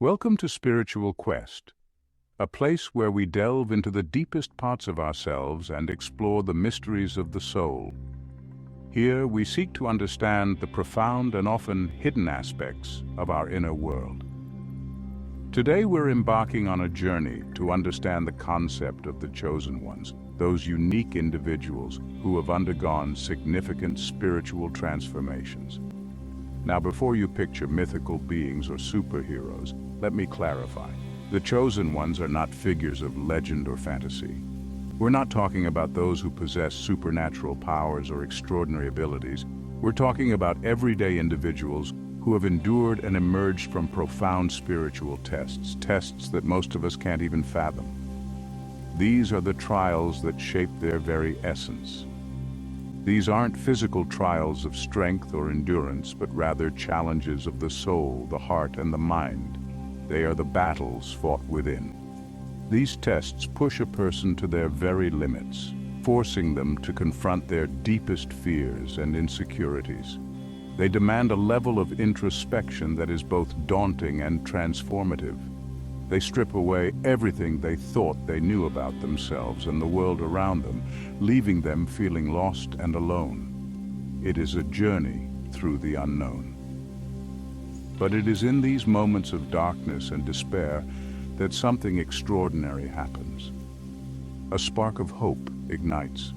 Welcome to Spiritual Quest, a place where we delve into the deepest parts of ourselves and explore the mysteries of the soul. Here we seek to understand the profound and often hidden aspects of our inner world. Today we're embarking on a journey to understand the concept of the chosen ones, those unique individuals who have undergone significant spiritual transformations. Now, before you picture mythical beings or superheroes, let me clarify. The chosen ones are not figures of legend or fantasy. We're not talking about those who possess supernatural powers or extraordinary abilities. We're talking about everyday individuals who have endured and emerged from profound spiritual tests that most of us can't even fathom. These are the trials that shape their very essence. These aren't physical trials of strength or endurance, but rather challenges of the soul, the heart, and the mind. They are the battles fought within. These tests push a person to their very limits, forcing them to confront their deepest fears and insecurities. They demand a level of introspection that is both daunting and transformative. They strip away everything they thought they knew about themselves and the world around them, leaving them feeling lost and alone. It is a journey through the unknown. But it is in these moments of darkness and despair that something extraordinary happens. A spark of hope ignites.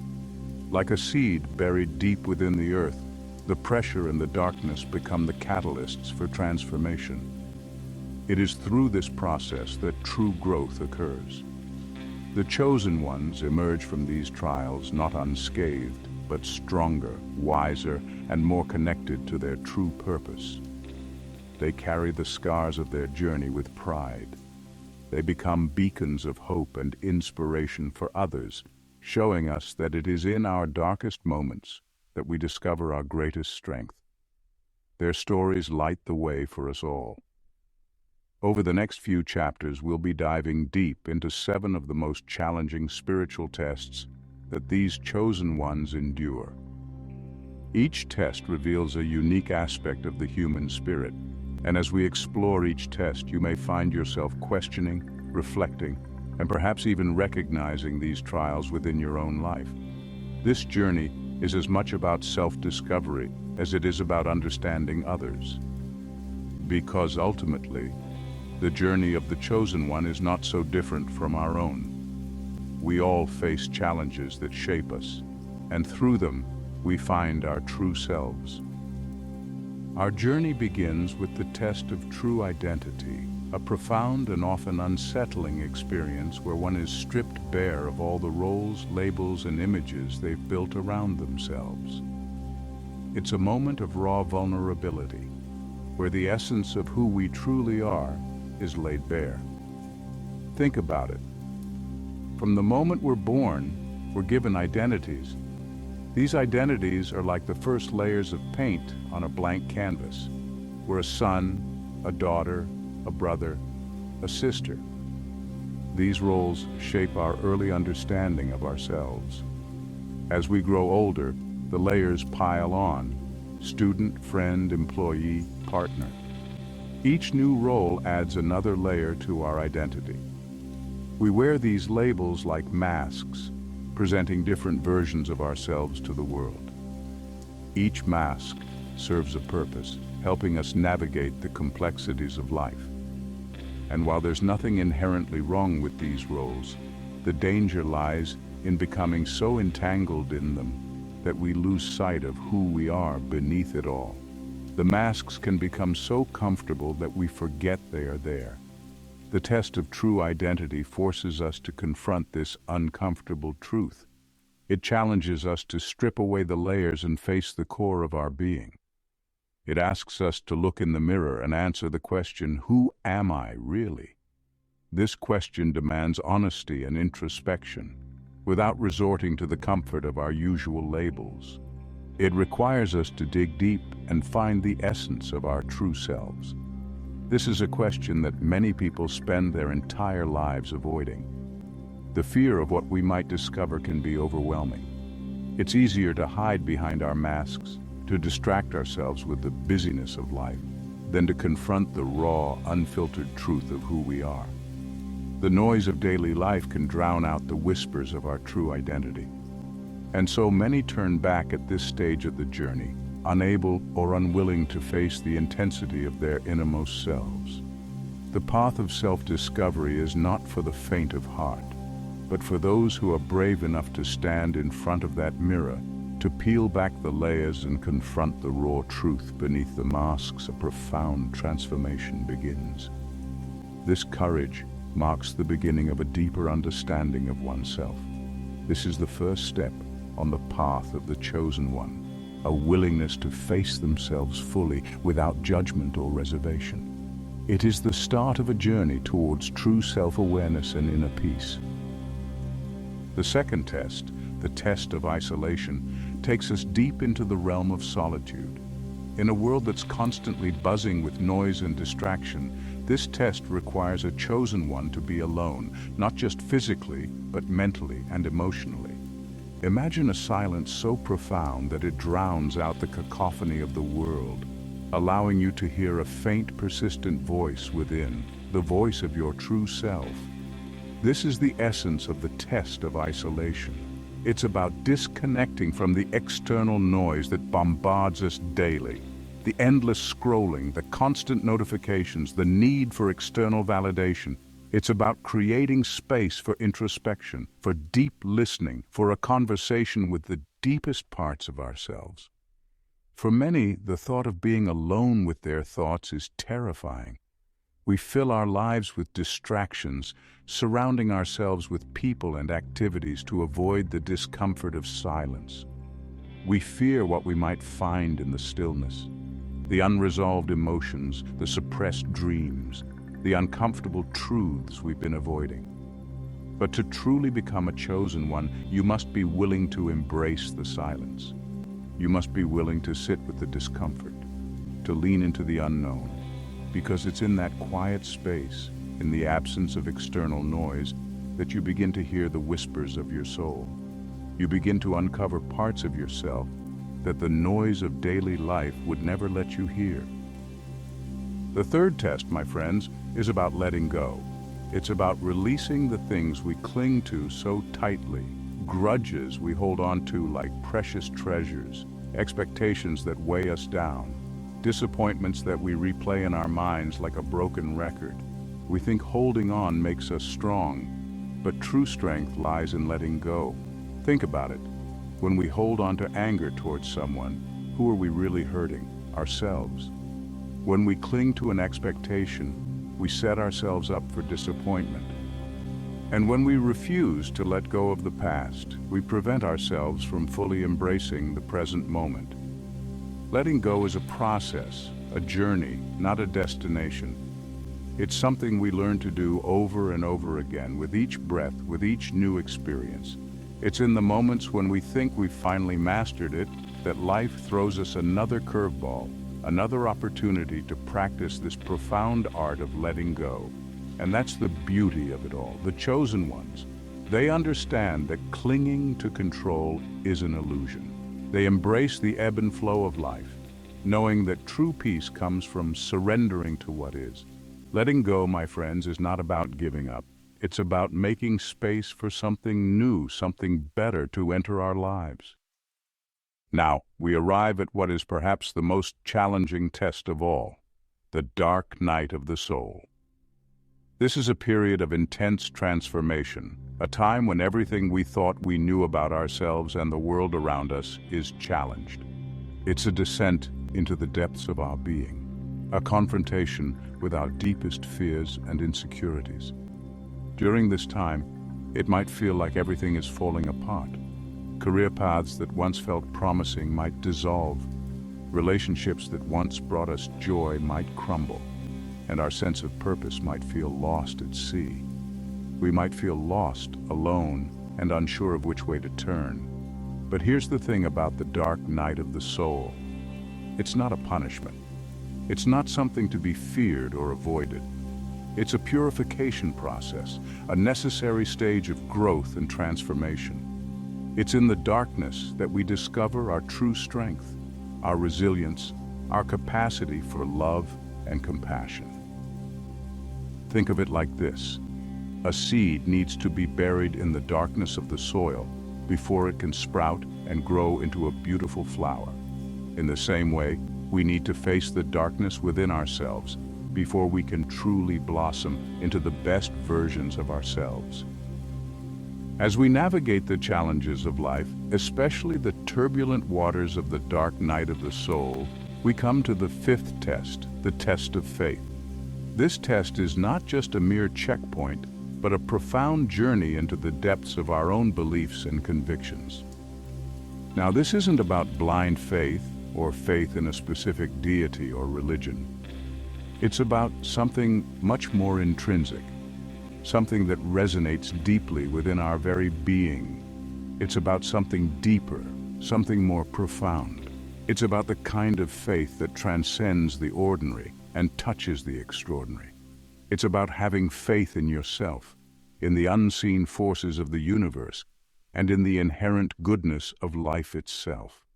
Like a seed buried deep within the earth, the pressure and the darkness become the catalysts for transformation. It is through this process that true growth occurs. The chosen ones emerge from these trials not unscathed, but stronger, wiser, and more connected to their true purpose. They carry the scars of their journey with pride. They become beacons of hope and inspiration for others, showing us that it is in our darkest moments that we discover our greatest strength. Their stories light the way for us all. Over the next few chapters, we'll be diving deep into 7 of the most challenging spiritual tests that these chosen ones endure. Each test reveals a unique aspect of the human spirit, and as we explore each test, you may find yourself questioning, reflecting, and perhaps even recognizing these trials within your own life. This journey is as much about self-discovery as it is about understanding others. Because ultimately, the journey of the chosen one is not so different from our own. We all face challenges that shape us, and through them, we find our true selves. Our journey begins with the test of true identity, a profound and often unsettling experience where one is stripped bare of all the roles, labels, and images they've built around themselves. It's a moment of raw vulnerability, where the essence of who we truly are is laid bare. Think about it. From the moment we're born, we're given identities. These identities are like the first layers of paint on a blank canvas. We're a son, a daughter, a brother, a sister. These roles shape our early understanding of ourselves. As we grow older, the layers pile on: student, friend, employee, partner. Each new role adds another layer to our identity. We wear these labels like masks, presenting different versions of ourselves to the world. Each mask serves a purpose, helping us navigate the complexities of life. And while there's nothing inherently wrong with these roles, the danger lies in becoming so entangled in them that we lose sight of who we are beneath it all. The masks can become so comfortable that we forget they are there. The test of true identity forces us to confront this uncomfortable truth. It challenges us to strip away the layers and face the core of our being. It asks us to look in the mirror and answer the question, who am I really? This question demands honesty and introspection, without resorting to the comfort of our usual labels. It requires us to dig deep and find the essence of our true selves. This is a question that many people spend their entire lives avoiding. The fear of what we might discover can be overwhelming. It's easier to hide behind our masks, to distract ourselves with the busyness of life. than to confront the raw, unfiltered truth of who we are. The noise of daily life can drown out the whispers of our true identity. And so many turn back at this stage of the journey, unable or unwilling to face the intensity of their innermost selves. The path of self-discovery is not for the faint of heart, but for those who are brave enough to stand in front of that mirror, to peel back the layers and confront the raw truth beneath the masks. A profound transformation begins. This courage marks the beginning of a deeper understanding of oneself. This is the first step on the path of the chosen one, a willingness to face themselves fully, without judgment or reservation. It is the start of a journey towards true self-awareness and inner peace. The second test, the test of isolation, takes us deep into the realm of solitude. In a world that's constantly buzzing with noise and distraction, this test requires a chosen one to be alone, not just physically, but mentally and emotionally. Imagine a silence so profound that it drowns out the cacophony of the world, allowing you to hear a faint, persistent voice within, the voice of your true self. This is the essence of the test of isolation. It's about disconnecting from the external noise that bombards us daily. The endless scrolling, the constant notifications, the need for external validation. It's about creating space for introspection, for deep listening, for a conversation with the deepest parts of ourselves. For many, the thought of being alone with their thoughts is terrifying. We fill our lives with distractions, surrounding ourselves with people and activities to avoid the discomfort of silence. We fear what we might find in the stillness, the unresolved emotions, the suppressed dreams, the uncomfortable truths we've been avoiding. But to truly become a chosen one, you must be willing to embrace the silence. You must be willing to sit with the discomfort, to lean into the unknown, because it's in that quiet space, in the absence of external noise, that you begin to hear the whispers of your soul. You begin to uncover parts of yourself that the noise of daily life would never let you hear. The third test, my friends, is about letting go. It's about releasing the things we cling to so tightly, grudges we hold on to like precious treasures, expectations that weigh us down, disappointments that we replay in our minds like a broken record. We think holding on makes us strong, but true strength lies in letting go. Think about it. When we hold on to anger towards someone, who are we really hurting? Ourselves. When we cling to an expectation, we set ourselves up for disappointment. And when we refuse to let go of the past, we prevent ourselves from fully embracing the present moment. Letting go is a process, a journey, not a destination. It's something we learn to do over and over again, with each breath, with each new experience. It's in the moments when we think we've finally mastered it that life throws us another curveball, another opportunity to practice this profound art of letting go. And that's the beauty of it all. The chosen ones, they understand that clinging to control is an illusion. They embrace the ebb and flow of life, knowing that true peace comes from surrendering to what is. Letting go, my friends, is not about giving up. It's about making space for something new, something better to enter our lives. Now, we arrive at what is perhaps the most challenging test of all, the dark night of the soul. This is a period of intense transformation, a time when everything we thought we knew about ourselves and the world around us is challenged. It's a descent into the depths of our being, a confrontation with our deepest fears and insecurities. During this time, it might feel like everything is falling apart. Career paths that once felt promising might dissolve. Relationships that once brought us joy might crumble, and our sense of purpose might feel lost at sea. We might feel lost, alone, and unsure of which way to turn. But here's the thing about the dark night of the soul. It's not a punishment. It's not something to be feared or avoided. It's a purification process, a necessary stage of growth and transformation. It's in the darkness that we discover our true strength, our resilience, our capacity for love and compassion. Think of it like this. A seed needs to be buried in the darkness of the soil before it can sprout and grow into a beautiful flower. In the same way, we need to face the darkness within ourselves before we can truly blossom into the best versions of ourselves. As we navigate the challenges of life, especially the turbulent waters of the dark night of the soul, we come to the fifth test, the test of faith. This test is not just a mere checkpoint, but a profound journey into the depths of our own beliefs and convictions. Now, this isn't about blind faith or faith in a specific deity or religion. It's about something much more intrinsic, something that resonates deeply within our very being. It's about something deeper, something more profound. It's about the kind of faith that transcends the ordinary and touches the extraordinary. It's about having faith in yourself, in the unseen forces of the universe, and in the inherent goodness of life itself.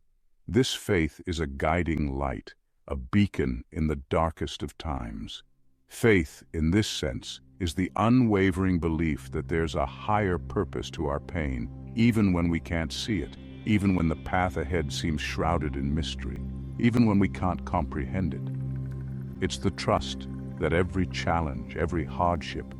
This faith is a guiding light, a beacon in the darkest of times. Faith, in this sense, is the unwavering belief that there's a higher purpose to our pain, even when we can't see it, even when the path ahead seems shrouded in mystery, even when we can't comprehend it. It's the trust that every challenge, every hardship,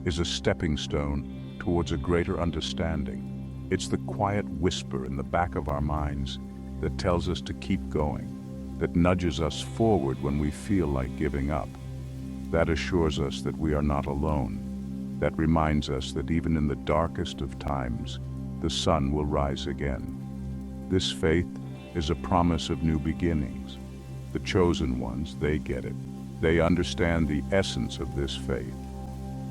is a stepping stone towards a greater understanding. It's the quiet whisper in the back of our minds that tells us to keep going, that nudges us forward when we feel like giving up. That assures us that we are not alone. That reminds us that even in the darkest of times, the sun will rise again. This faith is a promise of new beginnings. The chosen ones, they get it. They understand the essence of this faith.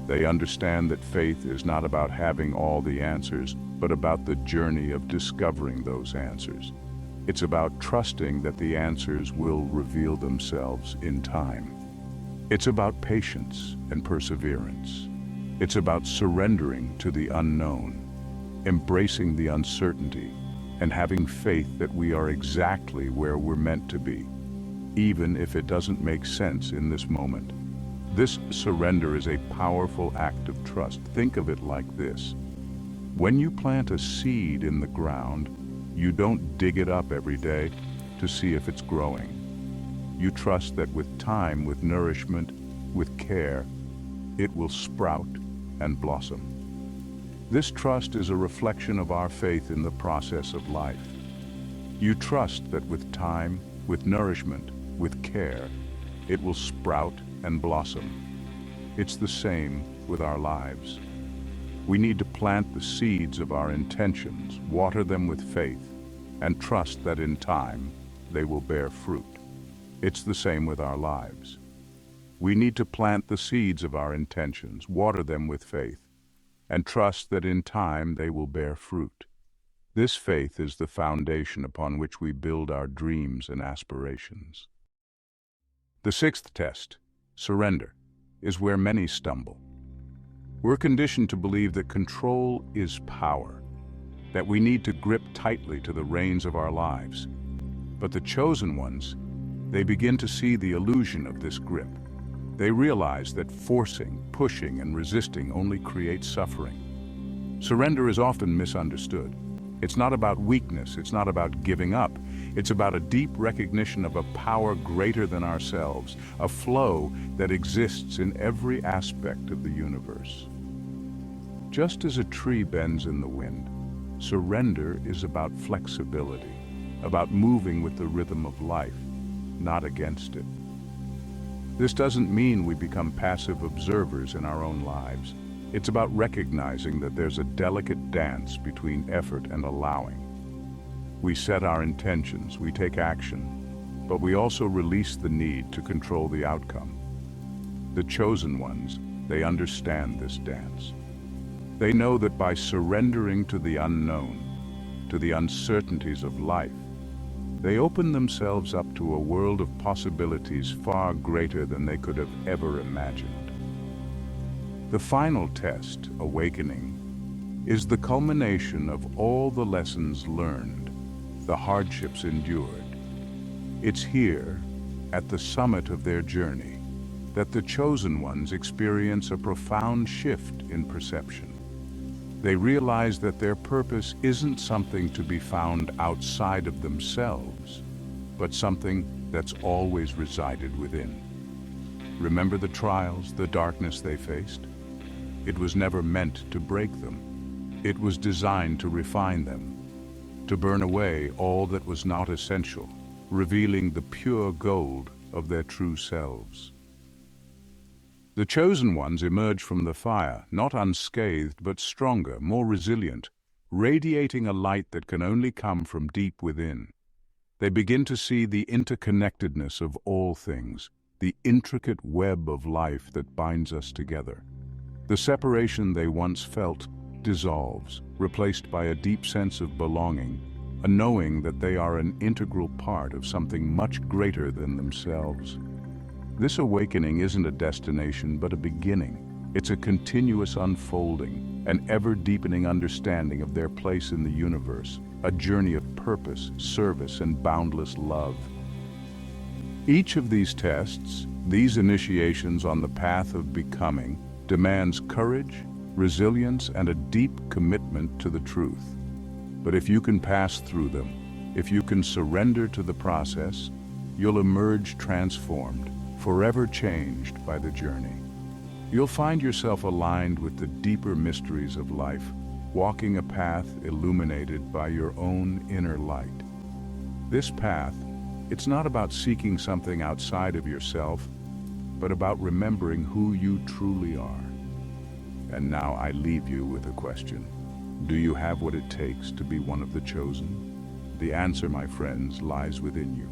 They understand that faith is not about having all the answers, but about the journey of discovering those answers. It's about trusting that the answers will reveal themselves in time. It's about patience and perseverance. It's about surrendering to the unknown, embracing the uncertainty, and having faith that we are exactly where we're meant to be, even if it doesn't make sense in this moment. This surrender is a powerful act of trust. Think of it like this. When you plant a seed in the ground, you don't dig it up every day to see if it's growing. You trust that with time, with nourishment, with care, it will sprout and blossom. This trust is a reflection of our faith in the process of life. You trust that with time, with nourishment, with care, it will sprout and blossom. It's the same with our lives. We need to plant the seeds of our intentions, water them with faith, and trust that in time they will bear fruit. It's the same with our lives. We need to plant the seeds of our intentions, water them with faith, and trust that in time they will bear fruit. This faith is the foundation upon which we build our dreams and aspirations. The sixth test, surrender, is where many stumble. We're conditioned to believe that control is power, that we need to grip tightly to the reins of our lives. But the chosen ones, they begin to see the illusion of this grip. They realize that forcing, pushing, and resisting only creates suffering. Surrender is often misunderstood. It's not about weakness, it's not about giving up. It's about a deep recognition of a power greater than ourselves, a flow that exists in every aspect of the universe. Just as a tree bends in the wind, surrender is about flexibility, about moving with the rhythm of life, not against it. This doesn't mean we become passive observers in our own lives. It's about recognizing that there's a delicate dance between effort and allowing. We set our intentions, we take action, but we also release the need to control the outcome. The chosen ones, they understand this dance. They know that by surrendering to the unknown, to the uncertainties of life, they open themselves up to a world of possibilities far greater than they could have ever imagined. The final test, awakening, is the culmination of all the lessons learned, the hardships endured. It's here, at the summit of their journey, that the chosen ones experience a profound shift in perception. They realize that their purpose isn't something to be found outside of themselves, but something that's always resided within. Remember the trials, the darkness they faced? It was never meant to break them. It was designed to refine them, to burn away all that was not essential, revealing the pure gold of their true selves. The chosen ones emerge from the fire, not unscathed, but stronger, more resilient, radiating a light that can only come from deep within. They begin to see the interconnectedness of all things, the intricate web of life that binds us together. The separation they once felt dissolves, replaced by a deep sense of belonging, a knowing that they are an integral part of something much greater than themselves. This awakening isn't a destination, but a beginning. It's a continuous unfolding, an ever-deepening understanding of their place in the universe, a journey of purpose, service, and boundless love. Each of these tests, these initiations on the path of becoming, demands courage, resilience, and a deep commitment to the truth. But if you can pass through them, if you can surrender to the process, you'll emerge transformed, forever changed by the journey. You'll find yourself aligned with the deeper mysteries of life, walking a path illuminated by your own inner light. This path, it's not about seeking something outside of yourself, but about remembering who you truly are. And now I leave you with a question. Do you have what it takes to be one of the chosen? The answer, my friends, lies within you.